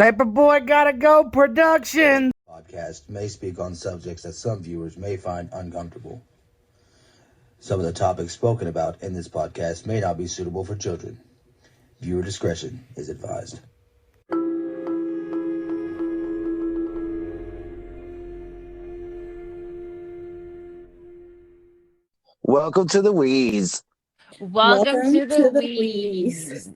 Paperboy Gotta Go production. Podcast may speak on subjects that some viewers may find uncomfortable. Some of the topics spoken about in this podcast may not be suitable for children. Viewer discretion is advised. Welcome to the Wheeze. Welcome to the Wheeze.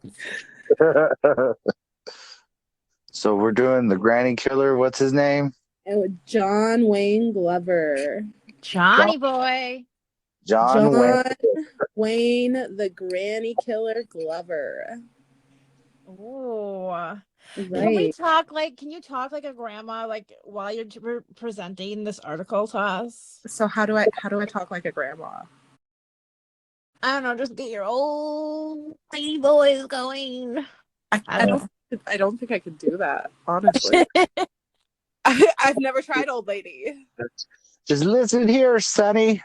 So we're doing the Granny Killer. What's his name? John Wayne Glover. Johnny boy. John Wayne. Wayne, the Granny Killer Glover. Oh, Right. Can you talk like a grandma, like while you're presenting this article to us? So how do I talk like a grandma? I don't know, just get your old lady voice going. I don't think I could do that, honestly. I've never tried old lady. Just listen here, Sonny.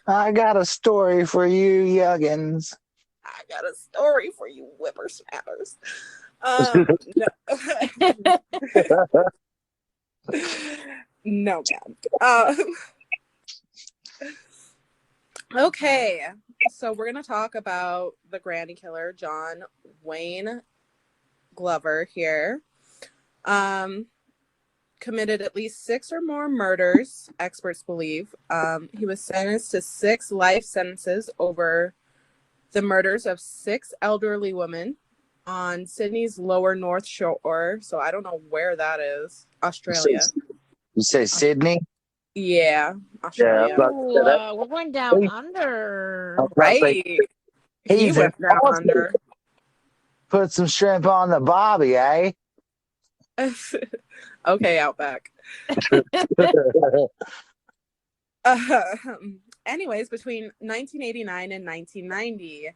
I got a story for you youngins. I got a story for you whippersnappers. No, man. Okay, so we're gonna talk about the Granny Killer, John Wayne Glover here. Committed at least 6 or more murders, experts believe. He was sentenced to 6 life sentences over the murders of 6 elderly women on Sydney's lower North Shore. So I don't know where that is. Australia. You say Sydney? Yeah, Australia. Yeah, We're going down under. Right. He He's went down under. Put some shrimp on the bobby, eh? Okay, Outback. Anyways, between 1989 and 1990,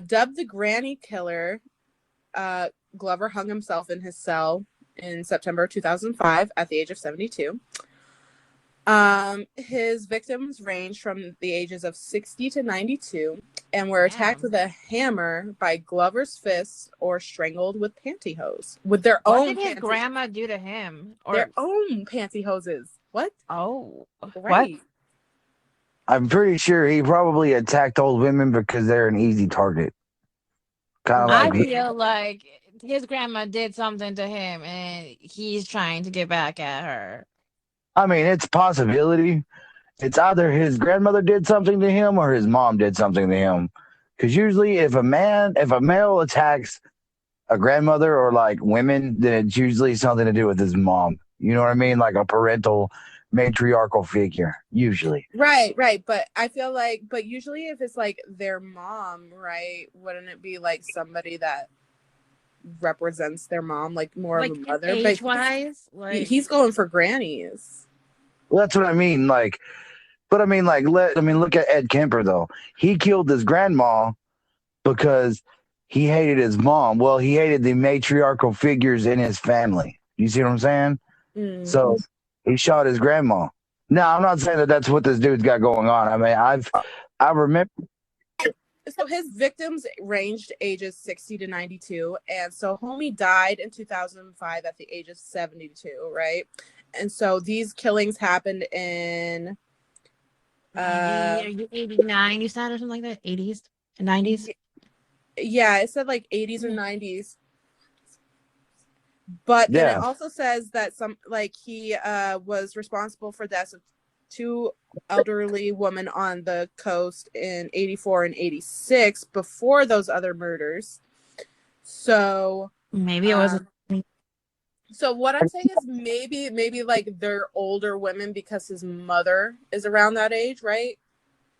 dubbed the Granny Killer, Glover hung himself in his cell in September 2005 at the age of 72. His victims ranged from the ages of 60 to 92 and were attacked with a hammer by Glover's fists or strangled with pantyhose. With their own What did his grandma do to him? Or their own pantyhoses. What? Oh, Right. what? I'm pretty sure he probably attacked old women because they're an easy target. Kind of I like feel like his grandma did something to him and he's trying to get back at her. I mean, it's a possibility. It's either his grandmother did something to him or his mom did something to him. Because usually if a male attacks a grandmother or like women, then it's usually something to do with his mom. You know what I mean? Like a parental matriarchal figure, usually. Right. But I feel like, but usually if it's like their mom, right, wouldn't it be like somebody that represents their mom, like more Like of a mother? age-wise? Like He's going for grannies. Well, that's what I mean. Like, but I mean, like, look at Ed Kemper though. He killed his grandma because he hated his mom. Well, he hated the matriarchal figures in his family. You see what I'm saying? Mm. So he shot his grandma. Now, I'm not saying that that's what this dude's got going on. I mean, I remember. So his victims ranged ages 60 to 92. And so homie died in 2005 at the age of 72, right? And so these killings happened in 89, you said, or something like that? 80s and 90s? Yeah, it said like 80s or 90s. But then it also says that he was responsible for deaths of 2 elderly women on the coast in 84 and 86 before those other murders. So Maybe it was. So what I'm saying is maybe like they're older women because his mother is around that age, right?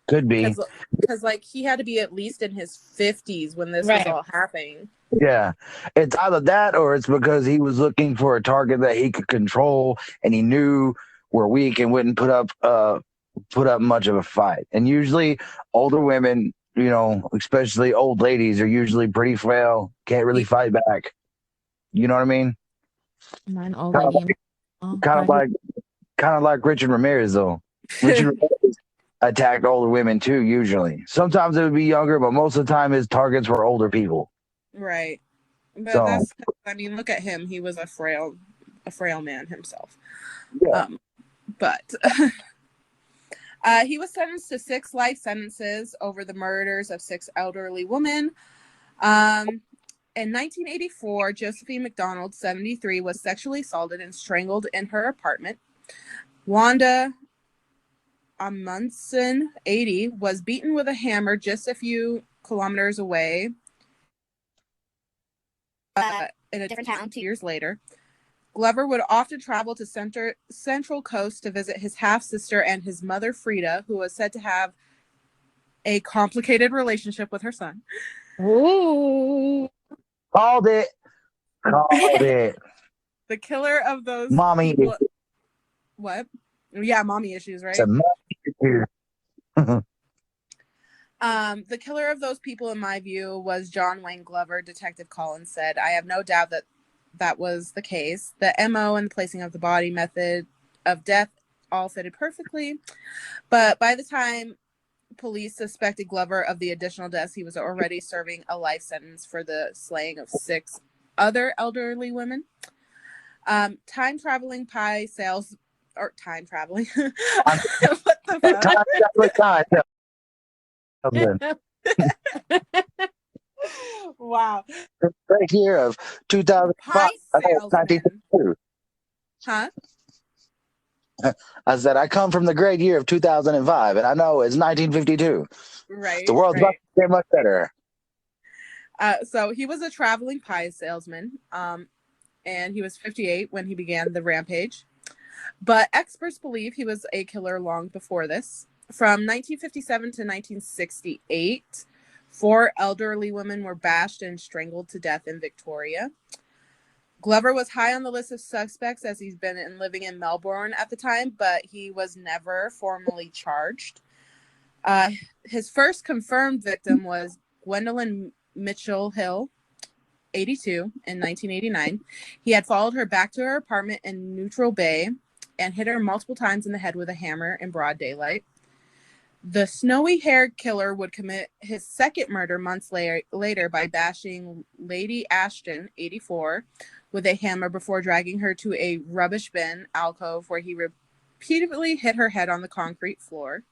Could be. Because like he had to be at least in his 50s when this was all happening. Yeah, it's either that or it's because he was looking for a target that he could control and he knew were weak and wouldn't put up much of a fight. And usually older women, you know, especially old ladies, are usually pretty frail, can't really fight back. You know what I mean? Mine old lady. Kind of like Richard Ramirez though. Richard Ramirez attacked older women too. Usually, sometimes it would be younger, but most of the time his targets were older people. Right. But So that's, I mean, look at him. He was a frail man himself. yeah. But he was sentenced to 6 life sentences over the murders of 6 elderly women. In 1984, Josephine McDonald, 73, was sexually assaulted and strangled in her apartment. Wanda Amundsen, 80, was beaten with a hammer just a few kilometers away in a different town 2 years later. Glover would often travel to Central Coast to visit his half-sister and his mother, Frida, who was said to have a complicated relationship with her son. Ooh. Called it. The killer of those Mommy. people... What? Yeah, mommy issues, right? It's a mommy issue. The killer of those people, in my view, was John Wayne Glover. Detective Collins said, "I have no doubt that was the case. The MO and the placing of the body, method of death all fitted perfectly. But by the time police suspected Glover of the additional deaths, he was already serving a life sentence for the slaying of 6 other elderly women. Time traveling pie sales... Or time traveling. What the fuck? Wow. Right here of 2005. Pie salesman. 1952. Huh? I said I come from the great year of 2005, and I know it's 1952. Right. The world's about to get much better. So he was a traveling pie salesman, and he was 58 when he began the rampage. But experts believe he was a killer long before this. From 1957 to 1968, 4 elderly women were bashed and strangled to death in Victoria. Glover was high on the list of suspects as he's been living in Melbourne at the time, but he was never formally charged. His first confirmed victim was Gwendolyn Mitchell Hill, 82, in 1989. He had followed her back to her apartment in Neutral Bay and hit her multiple times in the head with a hammer in broad daylight. The snowy-haired killer would commit his second murder months later by bashing Lady Ashton, 84, with a hammer before dragging her to a rubbish bin alcove where he repeatedly hit her head on the concrete floor.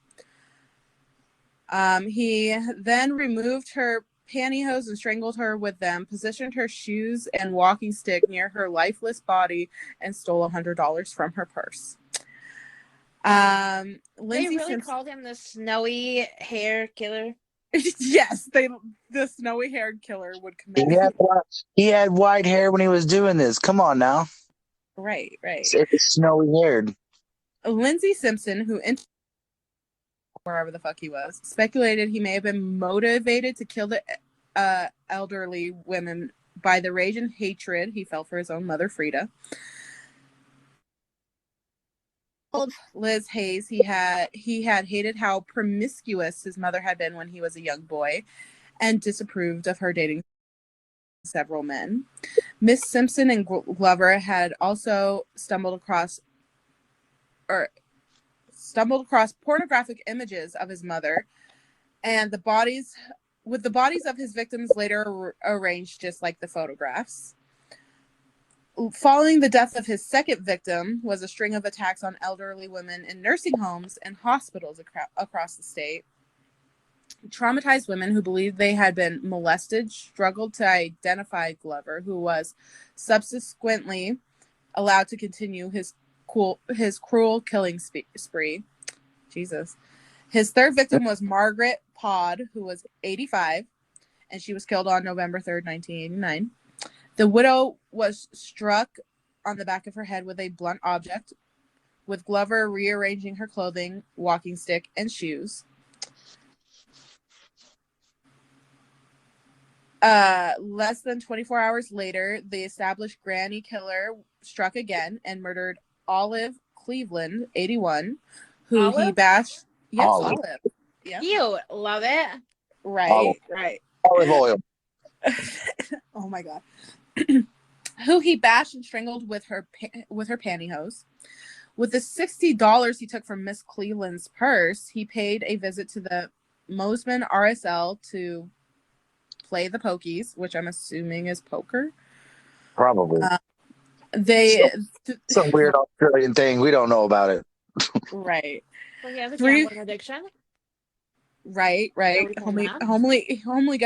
He then removed her pantyhose and strangled her with them, positioned her shoes and walking stick near her lifeless body, and stole $100 from her purse. They Lindsay really called him the snowy hair killer. Yes, the snowy-haired killer would commit. He had white hair when he was doing this. Come on now. Right. It's snowy haired. Lindsay Simpson, who wherever the fuck he was, speculated he may have been motivated to kill the elderly women by the rage and hatred he felt for his own mother, Frida. Liz Hayes, he had hated how promiscuous his mother had been when he was a young boy, and disapproved of her dating several men. Miss Simpson and Glover had also stumbled across pornographic images of his mother, and the bodies of his victims later arranged just like the photographs. Following the death of his second victim was a string of attacks on elderly women in nursing homes and hospitals across the state. Traumatized women who believed they had been molested struggled to identify Glover, who was subsequently allowed to continue his cruel killing spree. Jesus. His third victim was Margaret Pod, who was 85, and she was killed on November 3rd, 1989. The widow was struck on the back of her head with a blunt object, with Glover rearranging her clothing, walking stick, and shoes. Less than 24 hours later, the established granny killer struck again and murdered Olive Cleveland, 81, who Olive? he bashed. Yes, Olive. Yeah. Cute. Love it. Right. Olive oil. Oh my god. Who he bashed and strangled with her pantyhose. With the $60 he took from Miss Cleveland's purse, he paid a visit to the Mosman RSL to play the pokies, which I'm assuming is poker. Probably. They Some weird Australian thing. We don't know about it. right. So he has a Three- gambling addiction. Right. Everything Homie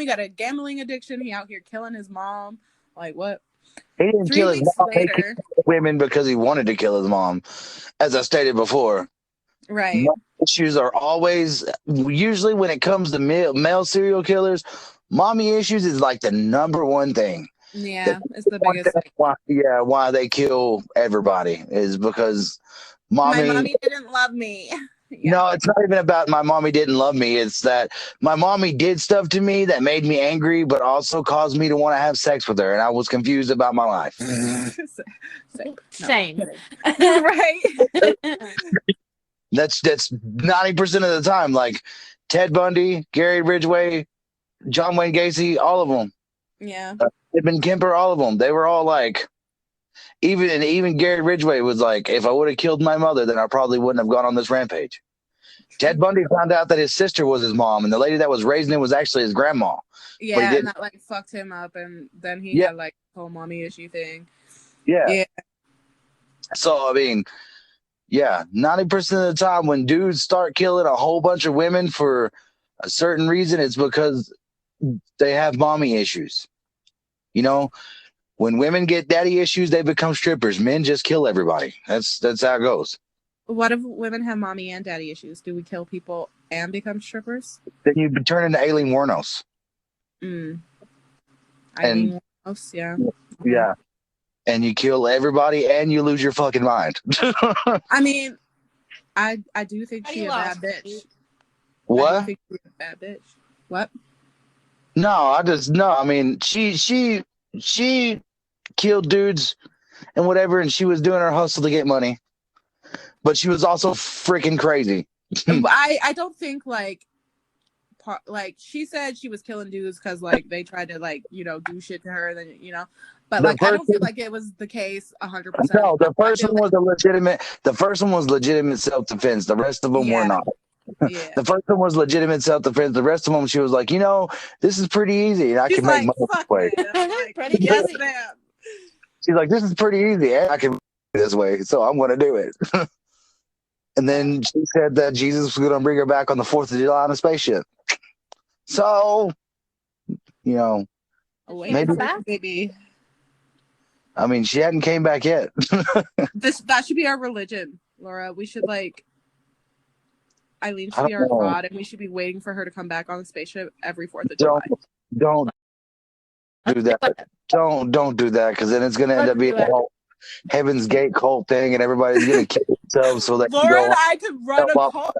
got a gambling addiction. He out here killing his mom. Like what? He didn't 3 kill his weeks mom. He later. killed women because he wanted to kill his mom. As I stated before, Right. mommy issues are always, usually when it comes to male serial killers, mommy issues is like the number one thing. Yeah, it's the biggest thing. Why they kill everybody is because My mommy didn't love me. Yeah. No, it's not even about my mommy didn't love me. It's that my mommy did stuff to me that made me angry, but also caused me to want to have sex with her, and I was confused about my life. Same. Right. That's 90% of the time. Like Ted Bundy, Gary Ridgway, John Wayne Gacy, all of them. Yeah. Edmund Kemper, all of them. They were all like, even Gary Ridgway was like, if I would have killed my mother, then I probably wouldn't have gone on this rampage. Ted Bundy found out that his sister was his mom, and the lady that was raising him was actually his grandma. Yeah, and that like fucked him up, and then he had like the whole mommy issue thing. Yeah. So I mean, 90% of the time when dudes start killing a whole bunch of women for a certain reason, it's because they have mommy issues. You know, when women get daddy issues, they become strippers. Men just kill everybody. That's how it goes. What if women have mommy and daddy issues? Do we kill people and become strippers? Then you turn into Aileen Wuornos. Aileen Wuornos, yeah. Yeah. And you kill everybody and you lose your fucking mind. I mean, I do think she's a bad bitch. What? I do think she's a bad bitch. What? No, I mean, she killed dudes and whatever, and she was doing her hustle to get money. But she was also freaking crazy. I don't think like she said she was killing dudes because like they tried to like do shit to her, and then but like I don't feel like it was the case 100%. No, the first one was the first one was legitimate self-defense. The rest of them were not. Yeah. The first one was legitimate self-defense. The rest of them, she was like, this is pretty easy, and I can make money this way. Pretty yes, ma'am. She's like, this is pretty easy, and I can this way, so I'm going to do it. And then she said that Jesus was going to bring her back on the 4th of July on a spaceship. So, maybe. I mean, she hadn't came back yet. That should be our religion, Laura. We should Eileen should be our god, and we should be waiting for her to come back on the spaceship every 4th of July. Don't do that. Don't do that, because then it's going to end up being a whole Heaven's Gate cult thing, and everybody's going to kill themselves so that Laura and I could run a cult.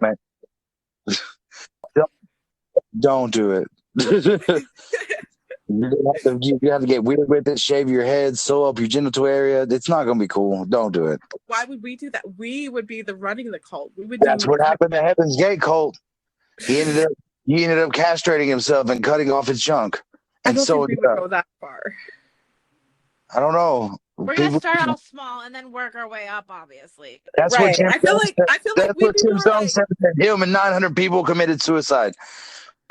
Don't do it. You have to get weird with it, shave your head, sew up your genital area. It's not going to be cool. Don't do it. Why would we do that? We would be running the cult. That's what happened to Heaven's Gate cult. He ended up castrating himself and cutting off his chunk. And I don't think we would go that far. I don't know. We're gonna start off small and then work our way up, obviously. That's right. what Tim I feel like what Tim Stone said. Him and 900 people committed suicide.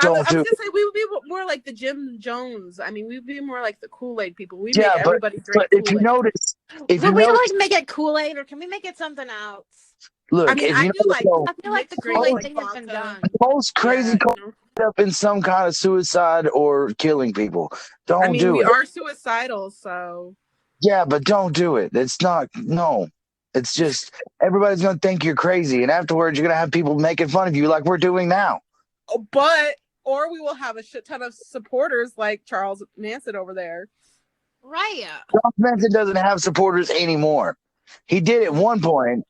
I was gonna say we would be more like the Jim Jones. I mean, we'd be more like the Kool-Aid people. We make everybody drink but if Kool-Aid. you notice, Would we make it Kool-Aid, or can we make it something else? Look, I mean, I feel like the Kool-Aid thing has been done. Most crazy up in some kind of suicide or killing people. Don't do it. We are suicidal, so. Yeah, but don't do it. It's not. No, it's just everybody's gonna think you're crazy, and afterwards you're gonna have people making fun of you like we're doing now. Or we will have a shit ton of supporters like Charles Manson over there. Right. Charles Manson doesn't have supporters anymore. He did at one point,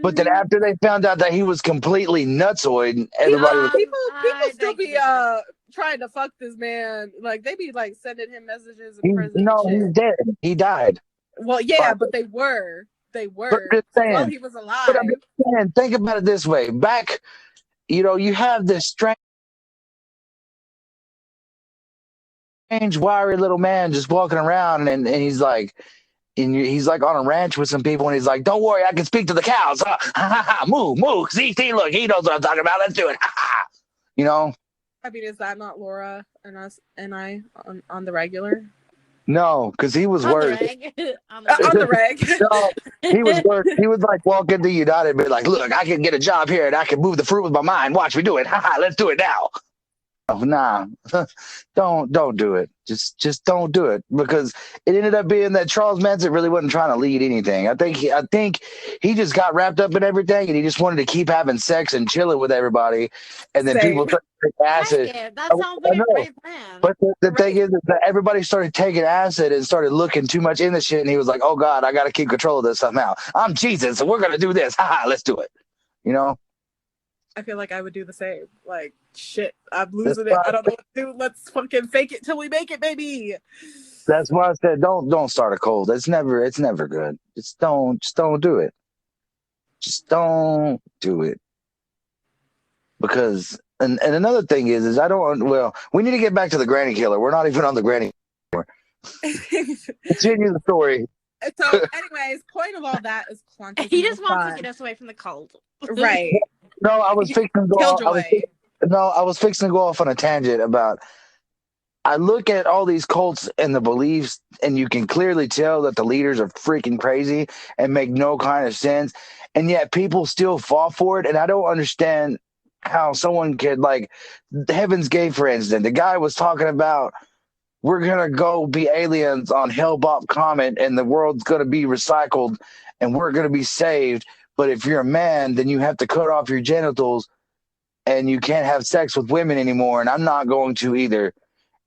but then after they found out that he was completely nutsoid, everybody was people still be trying to fuck this man. Like they be like sending him messages in prison. No, he's dead. He died. Well, yeah, but they were. Well, he was alive. But I'm just saying, think about it this way. Back, you have this strange, wiry little man just walking around, and he's like, on a ranch with some people, and he's like, "Don't worry, I can speak to the cows. Move. See, look, he knows what I'm talking about. Let's do it." I mean, is that not Laura and us and I on the regular? No, because he was On the worse. reg. On On the the reg. No, he was worse. He would like walk into United and be like, "Look, I can get a job here, and I can move the fruit with my mind. Watch me do it. Haha, let's do it now." Oh, nah, don't do it. Just don't do it, because it ended up being that Charles Manson really wasn't trying to lead anything. I think he just got wrapped up in everything, and he just wanted to keep having sex and chilling with everybody, and then people Same. started to take acid. Like it. That sounds like I a know. great plan. But the Right. thing is that everybody started taking acid and started looking too much into shit, and he was like, "Oh God, I got to keep control of this somehow. I'm Jesus, and we're gonna do this. Haha, let's do it." You know. I feel like I would do the same. Like, shit, I'm That's losing it. why, I don't know what to do. Let's fucking fake it till we make it, baby. that's why I said don't start a cold. It's never good. Just don't do it. Just don't do it. Because and another thing is I don't. Well, we need to get back to the granny killer. We're not even on the granny. Continue the story. So, anyways, point of all that is quantum. He just wants to get us away from the cult. Right. No, I was fixing to go. Killjoy. I was fixing to go off on a tangent about. I look at all these cults and the beliefs, and you can clearly tell that the leaders are freaking crazy and make no kind of sense, and yet people still fall for it. And I don't understand how someone could, like, Heaven's Gate, for instance. The guy was talking about, we're gonna go be aliens on Hellbop Comet, and the world's gonna be recycled, and we're gonna be saved. But if you're a man, then you have to cut off your genitals, and you can't have sex with women anymore. And I'm not going to either.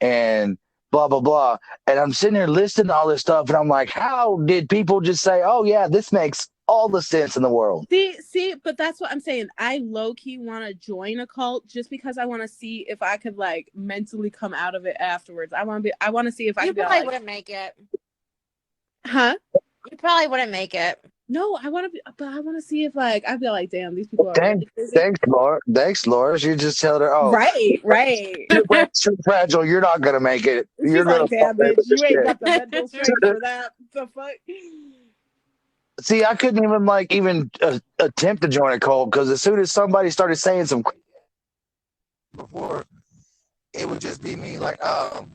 And blah blah blah. And I'm sitting here listening to all this stuff, and I'm like, how did people just say, "Oh yeah, this makes all the sense in the world"? See, but that's what I'm saying. I low key want to join a cult just because I want to see if I could like mentally come out of it afterwards. I want to see if I You could be probably like, wouldn't make it. huh? You probably wouldn't make it. No, I want to be, but I want to see if like I'd be like, damn, these people are really crazy. Thanks, Laura. You just tell her, "Oh, Right. you're too fragile. You're not gonna make it. She's You're like, gonna damn, fall bitch, into you ain't shit." got the mental strength for that. The fuck? See, I couldn't even attempt to join a cult, because as soon as somebody started saying some before, it would just be me like, "Oh."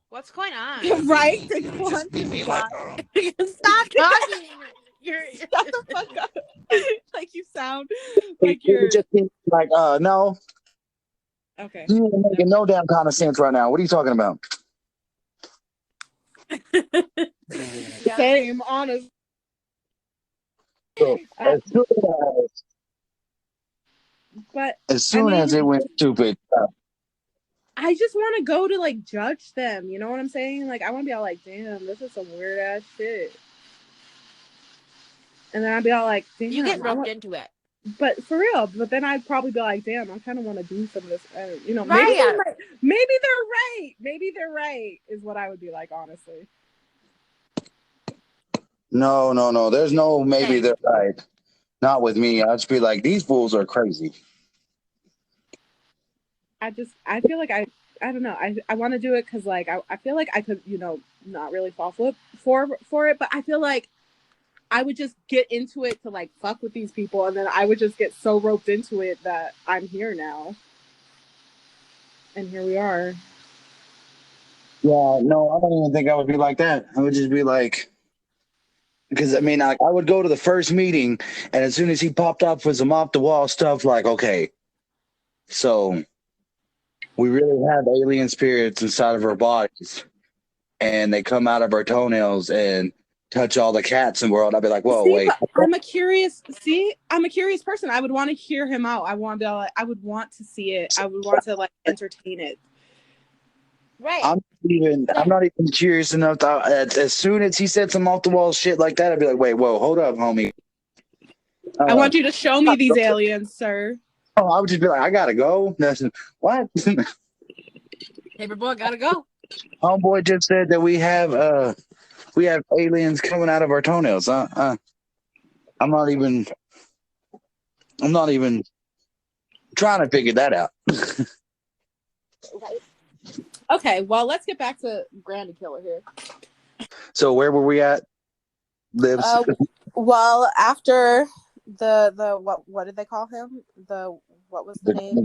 What's going on? Right? It would just be me like, "Oh." Stop talking. You're Shut the fuck up. Like you sound It like you're would just be like, "No, okay. you ain't making no damn kind of sense right now. What are you talking about?" Yeah. Same, honest. So, But as soon as it went stupid, I just want to go to like judge them. You know what I'm saying? Like I want to be all like, damn, this is some weird ass shit. And then I'd be all like, damn, You get roped into it. But for real, but then I'd probably be like, damn, I kind of want to do some of this. You know, Right. maybe they're right. Maybe they're right is what I would be like, honestly. no. There's no maybe Same. they're right. Not with me. I'd just be like, these fools are crazy. I feel like I don't know. I want to do it because like I feel like I could, you know, not really fall for it, but I feel like I would just get into it to like fuck with these people, and then I would just get so roped into it that I'm here now. And here we are. Yeah, no, I don't even think I would be like that. I would just be like, because I mean, I would go to the first meeting, and as soon as he popped up with some off the wall stuff, like, okay, so we really have alien spirits inside of our bodies, and they come out of our toenails and touch all the cats in the world. I'd be like, whoa, wait. I'm a curious person. I would want to hear him out. I want to like, I would want to see it. I would want to like entertain it. Right. I'm not even curious enough to, as soon as he said some off the wall shit like that, I'd be like, wait, whoa, hold up, homie. I want you to show me these aliens, sir. Oh, I would just be like, I gotta go. What? Paperboy gotta go. Homeboy just said that we have aliens coming out of our toenails. I'm not even trying to figure that out. Right. Okay, well, let's get back to Granny Killer here. So where were we at? Lives. Well, after the what did they call him? What was the name?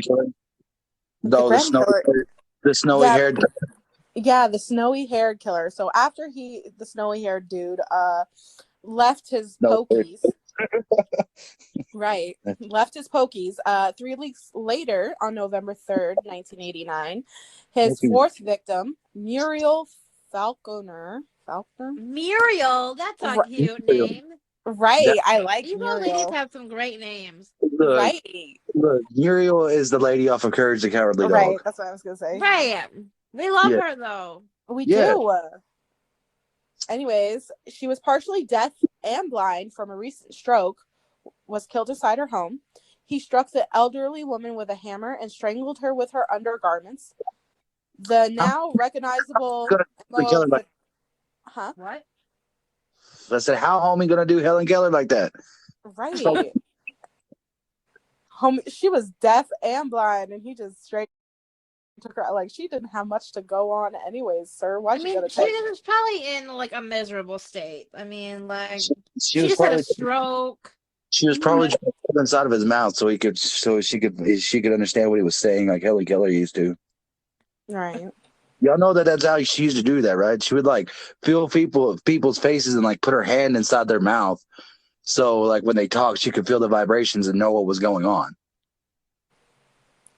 The snowy haired. Yeah. Yeah, the snowy-haired killer. So after the snowy-haired dude, left his No, pokies. Right. Left his pokies. 3 weeks later, on November 3rd, 1989, his fourth victim, Muriel Falconer. Muriel, that's a cute Muriel. name. Right. I like These Muriel. old ladies have some great names. Right. Look, Muriel is the lady off of Courage the Cowardly Dog. Right. That's what I was going to say. Right. We love her, though. We do. Anyways, she was partially deaf and blind from a recent stroke, was killed inside her home. He struck the elderly woman with a hammer and strangled her with her undergarments. The now recognizable... Huh? What? I said, how homie gonna do Helen Keller like that? Right. She was deaf and blind, and he just straight took her. Like, she didn't have much to go on anyways, sir. Why'd you gotta take... She was probably in, like, a miserable state. I mean, like, she just had a stroke. She was probably trying to put inside of his mouth so she could understand what he was saying, like Helen Keller used to. Right. Y'all know that's how she used to do that, right? She would like feel people's faces and like put her hand inside their mouth, so like when they talk, she could feel the vibrations and know what was going on.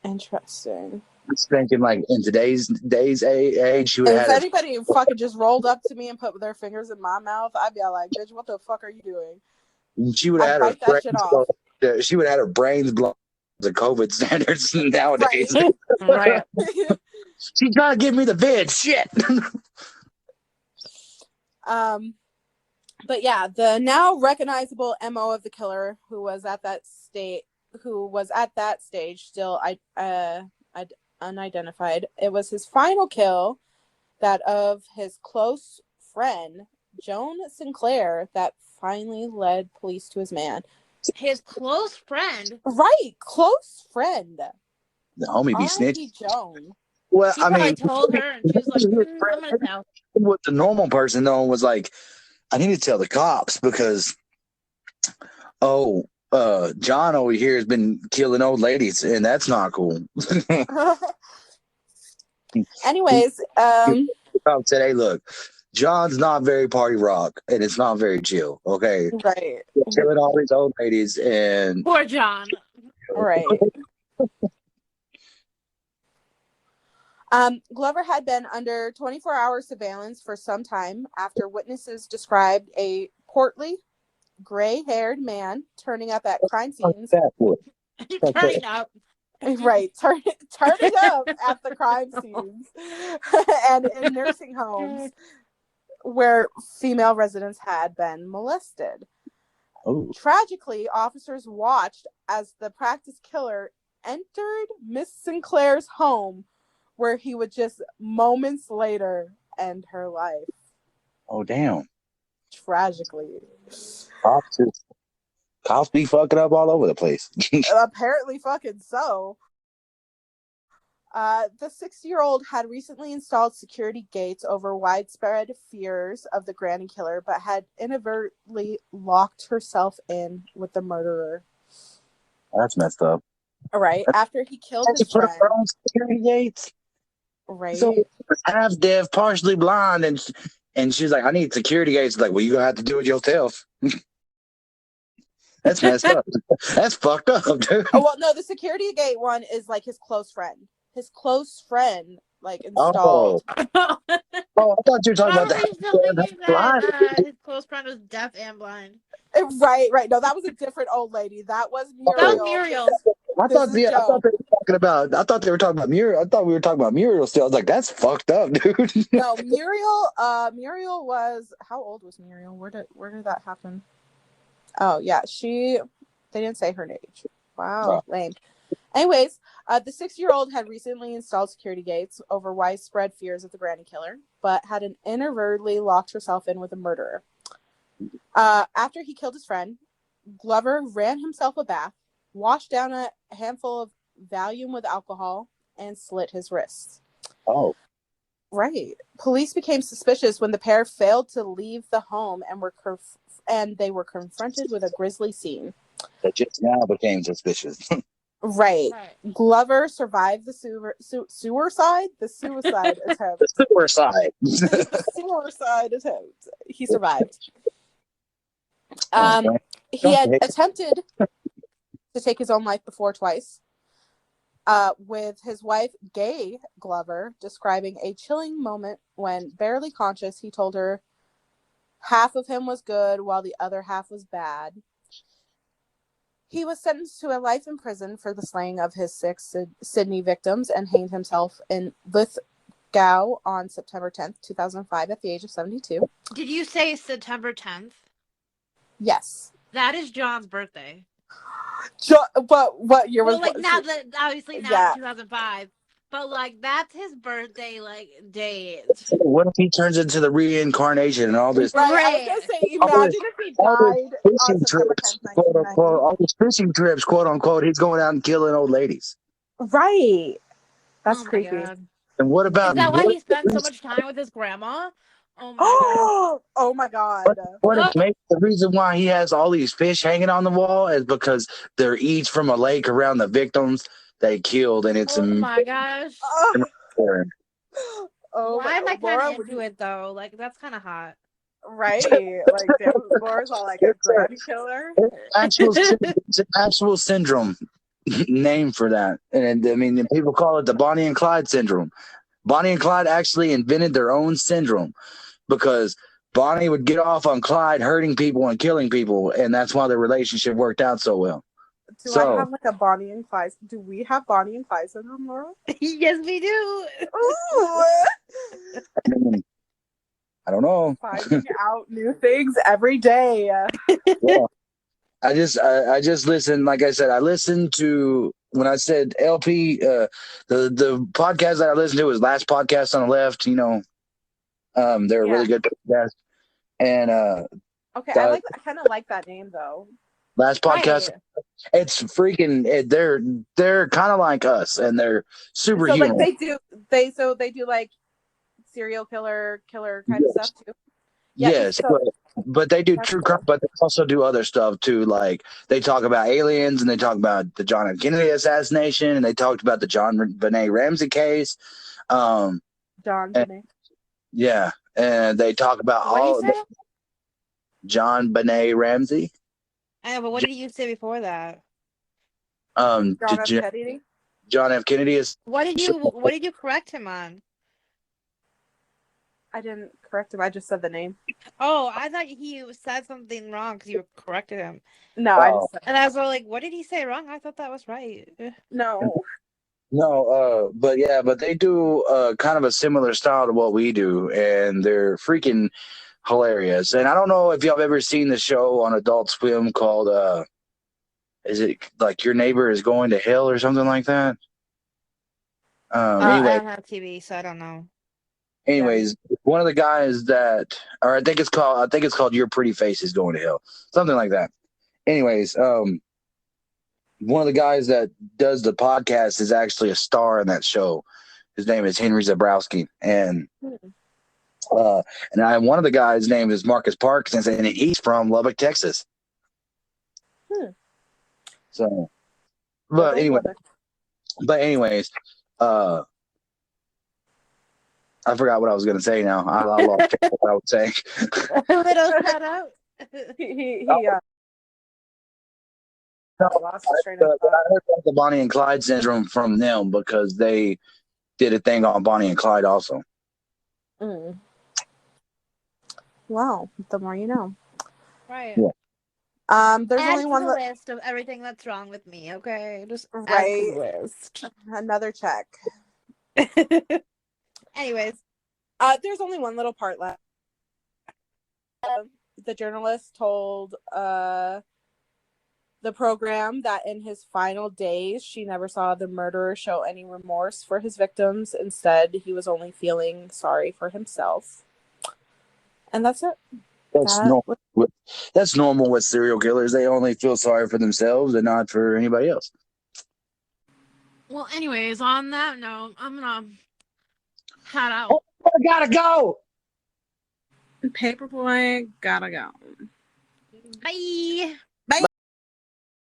Interesting. I was thinking, like, in today's age, she would have. If anybody fucking just rolled up to me and put their fingers in my mouth, I'd be like, "Bitch, what the fuck are you doing?" She would have had her shit off. She would have had her brains blown to COVID standards nowadays. Right. She's trying to give me the vid. Shit. But yeah, the now recognizable MO of the killer, who was at that stage still unidentified. It was his final kill, that of his close friend Joan Sinclair, that finally led police to his man. His close friend? Right, close friend. The homie be snitching. Joan. Well, she probably told her, and she was like, I'm gonna tell. What the normal person though was like, I need to tell the cops because John over here has been killing old ladies, and that's not cool. Anyways, the cop said, "Hey, look, John's not very party rock, and it's not very chill. Okay, right? Killing all these old ladies and poor John, right." Glover had been under 24-hour surveillance for some time after witnesses described a portly, gray-haired man turning up at crime scenes. turning up. Right, turning up at the crime scenes and in nursing homes where female residents had been molested. Oh. Tragically, officers watched as the practice killer entered Miss Sinclair's home, where he would just moments later end her life. Oh, damn. Tragically. Cops be fucking up all over the place. Apparently fucking so. The 60-year-old had recently installed security gates over widespread fears of the granny killer, but had inadvertently locked herself in with the murderer. That's messed up. All right. After he killed his friend. Her own security gates? Right. So half deaf, partially blind, and she's like, I need security gates. Like, well, you're gonna have to do it yourself. That's messed up. That's fucked up, dude. Oh well, no, the security gate one is like his close friend. His close friend, like, installed. Oh, I thought you were talking about that. His close friend was deaf and blind. Right. No, that was a different old lady. That was Muriel. That was Muriel. I thought they were talking about Muriel. I thought we were talking about Muriel still. I was like, that's fucked up, dude. No, Muriel was, how old was Muriel? Where did that happen? Oh yeah, they didn't say her age. Wow, lame. Anyways, the 6-year-old had recently installed security gates over widespread fears of the granny killer, but had inadvertently locked herself in with a murderer. After he killed his friend, Glover ran himself a bath, washed down a handful of Valium with alcohol, and slit his wrists. Oh. Right. Police became suspicious when the pair failed to leave the home and they were confronted with a grisly scene. That just now became suspicious. Right. Glover survived the suicide attempt. Suicide. The suicide attempt. He survived. Okay. He had attempted to take his own life before twice. With his wife, Gay Glover, describing a chilling moment when, barely conscious, he told her half of him was good while the other half was bad. He was sentenced to a life in prison for the slaying of his 6 Sydney victims and hanged himself in Lithgow on September 10th, 2005 at the age of 72. Did you say September 10th? Yes. That is John's birthday. But what year was like not that obviously not yeah. 2005, but like that's his birthday like date. What if he turns into the reincarnation and all this? Right. I was gonna say, imagine if he died on September 10th, 1990. All these fishing trips, quote unquote, he's going out and killing old ladies. Right. That's creepy. God. And what about? Is that why he spent so much time with his grandma? Oh my god. Oh my god. What if maybe the reason why he has all these fish hanging on the wall is because they're each from a lake around the victims they killed, and it's my gosh. Why am I kind of into it though? Like that's kind of hot. Right. Like Laura's all like a granny killer. It's an actual syndrome name for that. And I mean, people call it the Bonnie and Clyde syndrome. Bonnie and Clyde actually invented their own syndrome because Bonnie would get off on Clyde hurting people and killing people, and that's why their relationship worked out so well. I have like a Bonnie and Clyde? Do we have Bonnie and Clyde syndrome, Laura? Yes, we do. Ooh. I don't know. Finding out new things every day. Yeah. I just listened. Like I said, I listened to when I said LP. The podcast that I listened to was Last Podcast on the Left. You know, they're a really good podcast. And okay, I kind of like that name though. Last Podcast. Right. It's freaking. They're kind of like us, and they're superhuman. So like they do like serial killer kind of stuff too. Yeah, yes, but they do true crime, but they also do other stuff too. Like they talk about aliens, and they talk about the John F. Kennedy assassination, and they talked about the John Benet Ramsey case. John Benet. Yeah, and they talk about John Benet Ramsey. But what did you say before that? John F. Kennedy. John F. Kennedy is. What did you correct him on? I didn't correct him. I just said the name. Oh, I thought he said something wrong because you corrected him. No, I just said. And I was like, what did he say wrong? I thought that was right. No. No, but they do kind of a similar style to what we do, and they're freaking hilarious. And I don't know if y'all have ever seen the show on Adult Swim called is it like Your Neighbor is Going to Hell or something like that? Anyway, I don't have TV, so I don't know. Anyways, one of the guys or I think it's called Your Pretty Face is Going to Hell, something like that. Anyways, one of the guys that does the podcast is actually a star in that show. His name is Henry Zabrowski, and one of the guys' name is Marcus Parks, and he's from Lubbock, Texas. So, but anyways, I forgot what I was going to say now. I lost what I was saying. A little shout out. I heard about the Bonnie and Clyde syndrome from them because they did a thing on Bonnie and Clyde also. Wow, the more you know. Right. Yeah. There's only one list of everything that's wrong with me. Okay, just right list. Another check. Anyways, there's only one little part left. The journalist told the program that in his final days, she never saw the murderer show any remorse for his victims. Instead, he was only feeling sorry for himself. And that's it. That's normal with serial killers. They only feel sorry for themselves and not for anybody else. Well, anyways, on that note, I'm gonna shout out. I gotta go. Paperboy gotta go. Bye.